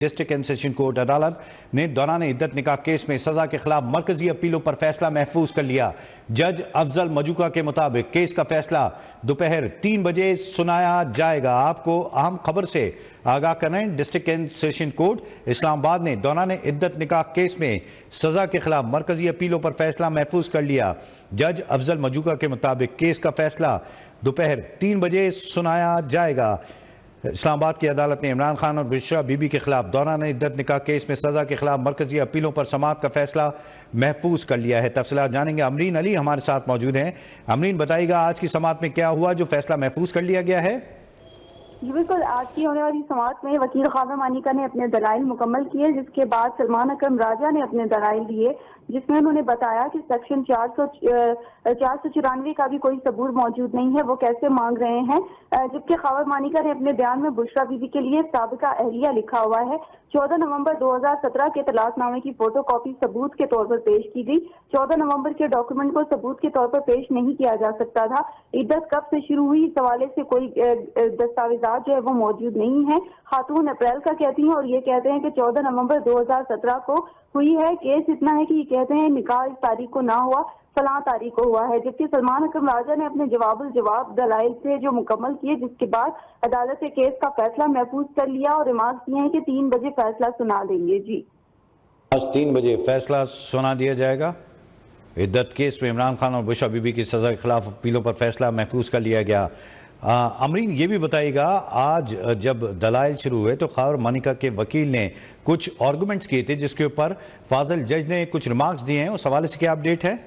District and session court अदालत ने दौरान इद्दत निकाह केस में सजा के खिलाफ मरकजी अपीलों पर फैसला महफूज कर लिया। जज अफजल मजूका के मुताबिक केस का फैसला दोपहर 3 बजे सुनाया जाएगा। आपको अहम खबर से आगाह कर रहे हैं। District and session court Islamabad ने दौरान इद्दत निकाह केस में सजा के खिलाफ मरकजी अपीलों पर फैसला महफूज कर लिया। जज अफजल मजूका के मुताबिक केस का फैसला दोपहर 3 बजे सुनाया जाएगा। इस्लामाबाद की अदालत ने इमरान खान और बुशरा बीबी के खिलाफ दौरान इद्दत निकाह केस में सजा के खिलाफ मरकजी अपीलों पर समाअत का फैसला महफूज कर लिया है। तफसीलात जानेंगे। अमरीन अली हमारे साथ मौजूद हैं। अमरीन, बताइएगा आज की समाअत में क्या हुआ जो फैसला महफूज कर लिया गया है? जी बिल्कुल, आज की होने वाली समाअत में वकील ख्वाजा मानिका ने अपने दलाइल मुकम्मल किए, जिसके बाद सलमान अकरम राजा ने अपने दलाइल दिए, जिसमें उन्होंने बताया कि सेक्शन 494 का भी कोई सबूत मौजूद नहीं है, वो कैसे मांग रहे हैं। जबकि ख्वाजा मानिका ने अपने बयान में बुशरा बीबी के लिए साबिका अहलिया लिखा हुआ है। 14 नवंबर 2017 के तलाकनामे की फोटो कॉपी सबूत के तौर पर पेश की गई। 14 नवंबर के डॉक्यूमेंट को सबूत के तौर पर पेश नहीं किया जा सकता था। इद्दत कब से शुरू हुई, इस हवाले से कोई दस्तावेजात जो है वो मौजूद नहीं है। खातून अप्रैल का कहती हैं और ये कहते हैं कि 14 नवंबर 2017 को हुई है। केस इतना है कि ये कहते हैं निकाह इस तारीख को ना हुआ, फलां तारीख को हुआ है। जबकि सलमान अकरम राजा ने अपने जवाब दलाइल से जो मुकम्मल किए, जिसके बाद अदालत ने केस का फैसला महफूज कर लिया और रिमार्क दिए हैं कि 3 बजे फैसला सुना देंगे। जी, आज 3 बजे फैसला सुना दिया जाएगा। इद्दत केस में इमरान खान और बुशरा बीबी की सजा के खिलाफ अपीलों पर फैसला महफूज कर लिया गया। अमरीन, ये भी बताइएगा, आज जब दलाइल शुरू हुए तो ख्वाजा मानिका के वकील ने कुछ आर्गूमेंट्स किए थे, जिसके ऊपर फाजिल जज ने कुछ रिमार्क्स दिए हैं, उस हवाले से क्या अपडेट है?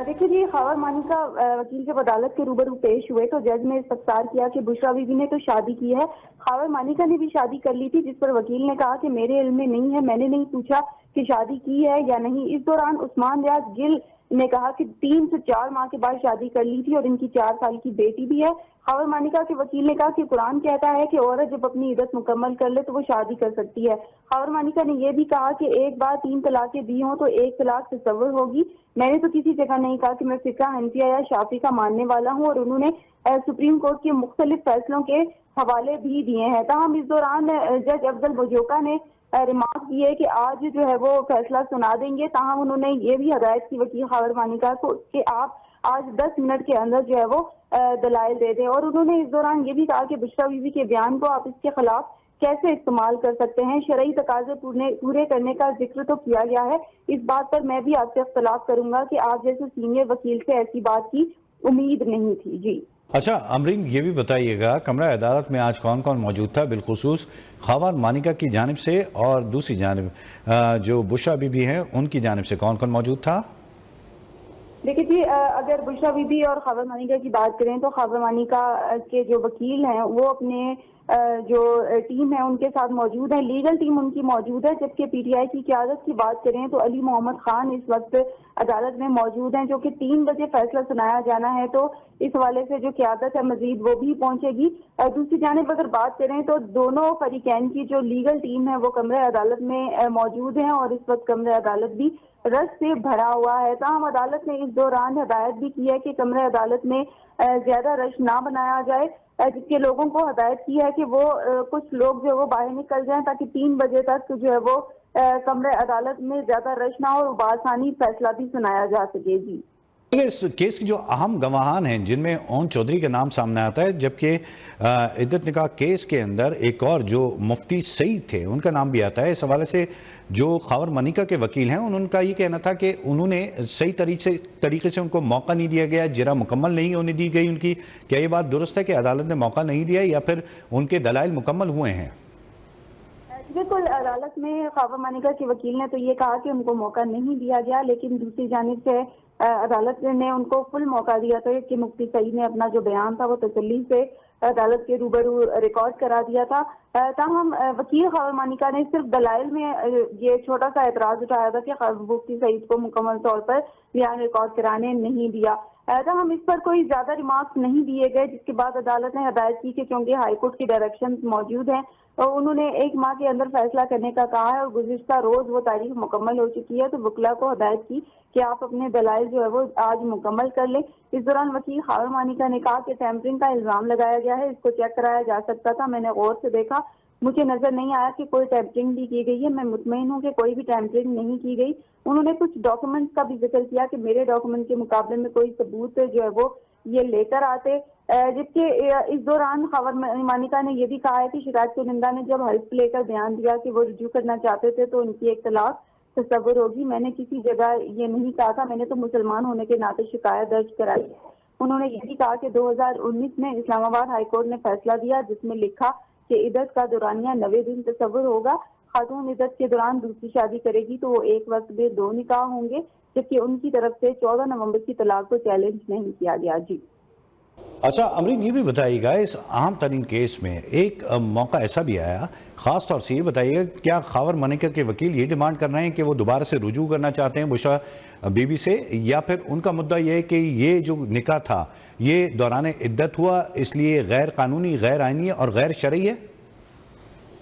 देखिए जी, ख्वाजा मानिका वकील जब अदालत के रूबरू पेश हुए तो जज ने इस्तफसार किया कि बुशरा बीबी ने तो शादी की है, ख्वाजा मानिका ने भी शादी कर ली थी, जिस पर वकील ने कहा कि मेरे इल्म में नहीं है, मैंने नहीं पूछा कि शादी की है या नहीं। इस दौरान उस्मान रियाज गिल ने कहा कि 3 से 4 माह के बाद शादी कर ली थी और इनकी 4 साल की बेटी भी है। ख्वाजा मानिका के वकील ने कहा कि कुरान कहता है कि औरत जब अपनी इद्दत मुकम्मल कर ले तो वो शादी कर सकती है। ख्वाजा मानिका ने यह भी कहा कि एक बार 3 तलाकें दी हों तो 1 तलाक तसव्वुर होगी। मैंने तो किसी जगह नहीं कहा कि मैं फिक्रा हनफिया या शाफी का मानने वाला हूँ। और उन्होंने सुप्रीम कोर्ट के मुख्तलिफ फैसलों के हवाले भी दिए हैं। ताहम इस दौरान जज अफजल मजूका ने रिमार्क दिए कि आज जो है वो फैसला सुना देंगे। ताहम उन्होंने ये भी हदायत की वकील ख्वाजा मानिका को कि आप आज 10 मिनट के अंदर जो है वो दलाइल दे दें। और उन्होंने इस दौरान ये भी कहा कि बुशरा बीबी के बयान को आप इसके खिलाफ कैसे इस्तेमाल कर सकते हैं, शरई तकाजे पूरे करने का जिक्र तो किया गया है। इस बात पर मैं भी आपसे इख्तलाफ करूंगा कि आप जैसे सीनियर वकील से ऐसी बात की उम्मीद नहीं थी। जी, अच्छा अमरीन, ये भी बताइएगा, कमरा अदालत में आज कौन कौन मौजूद था, बिलखुसूस ख्वाजा मानिका की जानिब से और दूसरी जानिब जो बुशरा बीबी हैं उनकी जानिब से कौन कौन मौजूद था? देखिए जी, अगर बुशरा बीबी और ख्वाजा मानिका की बात करें तो ख्वाजा मानिका के जो वकील हैं वो अपने जो टीम है उनके साथ मौजूद है, लीगल टीम उनकी मौजूद है। जबकि पीटीआई की क़यादत की बात करें तो अली मोहम्मद खान इस वक्त अदालत में मौजूद हैं, जो कि 3 बजे फैसला सुनाया जाना है। तो इस हवाले से जो क़यादत है मजीद वो भी पहुंचेगी। दूसरी जानिब अगर बात करें तो दोनों फरीकैन की जो लीगल टीम है वो कमरे अदालत में मौजूद है और इस वक्त कमरे अदालत भी रश से भरा हुआ है। ताहम अदालत ने इस दौरान हदायत भी की है कि कमरे अदालत में ज्यादा रश ना बनाया जाए, जिसके लोगों को हदायत की है कि वो कुछ लोग जो है वो बाहर निकल जाएं ताकि 3 बजे तक जो है वो कमरे अदालत में ज्यादा रश ना हो और बासानी फैसला भी सुनाया जा सके। जी, इस केस के जो अहम गवाहान हैं जिनमें ओन चौधरी का नाम सामने आता है, जबकि इद्दत निकाह केस के अंदर एक और जो मुफ्ती सईद थे उनका नाम भी आता है। इस हवाले से जो ख्वाजा मानिका के वकील हैं उनका ये कहना था कि उन्होंने सही तरीके से उनको मौका नहीं दिया गया, जरा मुकम्मल नहीं होने दी गई उनकी। क्या ये बात दुरुस्त है कि अदालत ने मौका नहीं दिया या फिर उनके दलाइल मुकम्मल हुए हैं? बिल्कुल, अदालत में ख्वाजा मानिका के वकील ने तो ये कहा कि उनको मौका नहीं दिया गया, लेकिन दूसरी जानिब से अदालत ने उनको फुल मौका दिया था कि मुफ्ती सईद ने अपना जो बयान था वो तसल्ली से अदालत के रूबरू रिकॉर्ड करा दिया था। ताहम वकील ख्वाजा मानिका ने सिर्फ दलाइल में ये छोटा सा एतराज उठाया था कि मुफ्ती सईद को मुकम्मल तौर पर बयान रिकॉर्ड कराने नहीं दिया। हम इस पर कोई ज्यादा रिमार्क्स नहीं दिए गए, जिसके बाद अदालत ने हदायत की कि क्योंकि हाईकोर्ट की डायरेक्शन मौजूद हैं तो उन्होंने 1 माह के अंदर फैसला करने का कहा है और गुज़िश्ता रोज वो तारीख मुकम्मल हो चुकी है। तो वकला को हदायत की कि आप अपने दलाइल जो है वो आज मुकम्मल कर लें। इस दौरान वकील ख्वाजा मानिका ने कहा कि टैंपरिंग का इल्जाम लगाया गया है, इसको चेक कराया जा सकता था, मैंने गौर से देखा मुझे नजर नहीं आया कि कोई टैंपरिंग भी की गई है। मैं मुतमईन हूँ कि कोई भी टैंपरिंग नहीं की गई। उन्होंने कुछ डॉक्यूमेंट्स का भी जिक्र किया कि मेरे डॉक्यूमेंट के मुकाबले में कोई सबूत जो है वो ये लेकर आते। जबकि इस दौरान खबर मानिका ने यह भी कहा है कि शिकायत कुनिंदा ने जब हेल्प लेकर बयान दिया कि वो रुजू करना चाहते थे तो उनकी एक तलाक तस्वुर होगी। मैंने किसी जगह ये नहीं कहा था, मैंने तो मुसलमान होने के नाते शिकायत दर्ज कराई। उन्होंने ये भी कहा कि 2019 में इस्लामाबाद हाईकोर्ट ने फैसला दिया जिसमें लिखा कि इद्दत का दौरानिया 90 दिन तस्वुर होगा। खातून इद्दत के दौरान दूसरी शादी करेगी तो वो एक वक्त में 2 निकाह होंगे, जबकि उनकी तरफ से 14 नवंबर की तलाक को चैलेंज नहीं किया गया। जी अच्छा अमरीन, ये भी बताइएगा, इस अहम तरीन केस में एक मौका ऐसा भी आया, ख़ास तौर से ये बताइएगा, क्या खावर मानिका के वकील ये डिमांड कर रहे हैं कि वो दोबारा से रुजू करना चाहते हैं बुशरा बीबी से, या फिर उनका मुद्दा ये है कि ये जो निकाह था ये दौरान इद्दत हुआ इसलिए गैर कानूनी, गैर आइनी और गैर शरई है?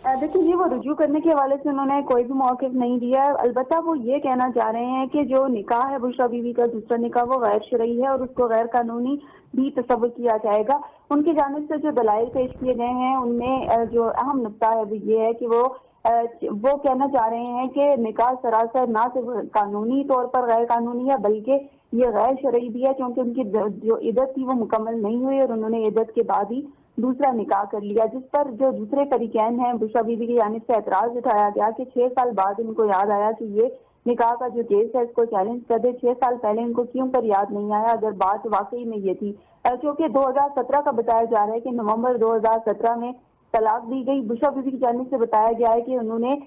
देखिए, ये वो रुजू करने के हवाले से उन्होंने कोई भी मौक़िफ़ नहीं दिया है। अलबत्ता वो ये कहना चाह रहे हैं कि जो निकाह है बुशरा बीवी का दूसरा निकाह वो गैर शरई है और उसको गैर कानूनी भी तस्वुर किया जाएगा। उनकी जानिब से जो दलाइल पेश किए गए हैं उनमें जो अहम नुक्ता है वो ये है कि वो कहना चाह रहे हैं कि निकाह सरासर ना सिर्फ कानूनी तौर पर गैर कानूनी है बल्कि ये गैर शरई भी है, क्योंकि उनकी जो इद्दत थी वो मुकम्मल नहीं हुई और उन्होंने इद्दत के बाद ही दूसरा निकाह कर लिया, जिस पर जो दूसरे फरीकैन हैं बुशरा बीबी की जानिब से एतराज उठाया गया कि 6 साल बाद इनको याद आया कि ये निकाह का जो केस है इसको चैलेंज कर दे। 6 साल पहले इनको क्यों पर याद नहीं आया अगर बात वाकई में ये थी, क्योंकि 2017 का बताया जा रहा है कि नवंबर 2017 में तलाक दी गई। बुशरा बीबी की जानिब से बताया गया है कि उन्होंने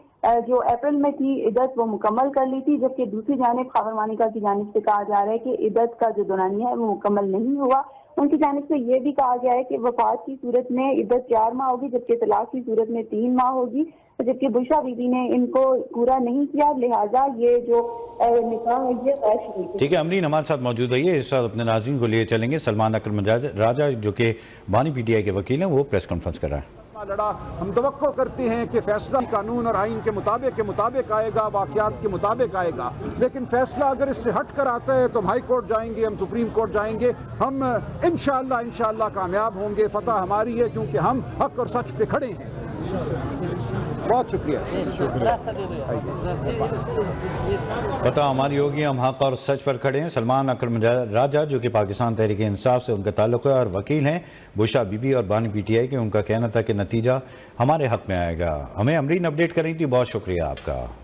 जो अप्रैल में थी इद्दत वो मुकम्मल कर ली थी, जबकि दूसरी जानिब खावर मानिका की जानिब से कहा जा रहा है कि इद्दत का जो दौरानिया है वो मुकम्मल नहीं हुआ। उनकी जानिब से ये भी कहा गया है कि वफात की सूरत में इद्दत 4 माह होगी, जबकि तलाक की सूरत में 3 माह होगी, जबकि बुशरा बीबी ने इनको पूरा नहीं किया, लिहाजा ये जो निकाह है ये गैर शरई है। ठीक है अमरीन, हमारे साथ मौजूद रहिए। इस साथ अपने नाज़रीन को लिए चलेंगे। सलमान अकरम राजा जो कि बानी PTI के वकील हैं, वो प्रेस कॉन्फ्रेंस कर रहा है। लड़ा हम तवक्को करते हैं कि फैसला कानून और आइन के मुताबिक आएगा, वाक़यात के मुताबिक आएगा, लेकिन फैसला अगर इससे हट कर आता है तो हम हाई कोर्ट जाएंगे, हम सुप्रीम कोर्ट जाएंगे, हम इंशाअल्लाह कामयाब होंगे। फतह हमारी है क्योंकि हम हक और सच पे खड़े हैं। बहुत शुक्रिया। पता हमारी होगी, हम हक और सच पर खड़े हैं। सलमान अकरम राजा जो कि पाकिस्तान तहरीक इंसाफ से उनका ताल्लुक है और वकील हैं बुशरा बीबी और बानी PTI के, उनका कहना था कि नतीजा हमारे हक में आएगा। हमें अमरीन अपडेट कर रही थी, बहुत शुक्रिया आपका।